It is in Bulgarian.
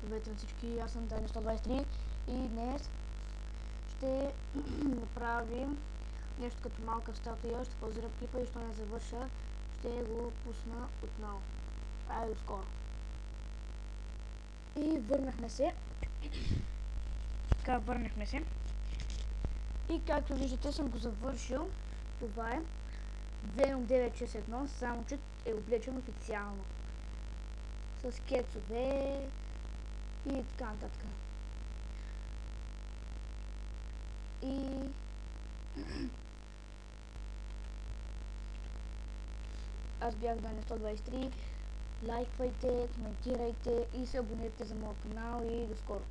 Здравейте на всички, аз съм Дани 123 и днес ще направим нещо като малка статуя. Ще паузирам клипа и що не завърша, ще го пусна отново. Айде до скоро. И върнахме се. Така, върнахме се. И както виждате, съм го завършил. Това е Venom 961, само че е облечен официално. С кецове и така нататък. И аз бях Дани 123. Лайквайте, коментирайте и се абонирайте за моят канал и до скоро.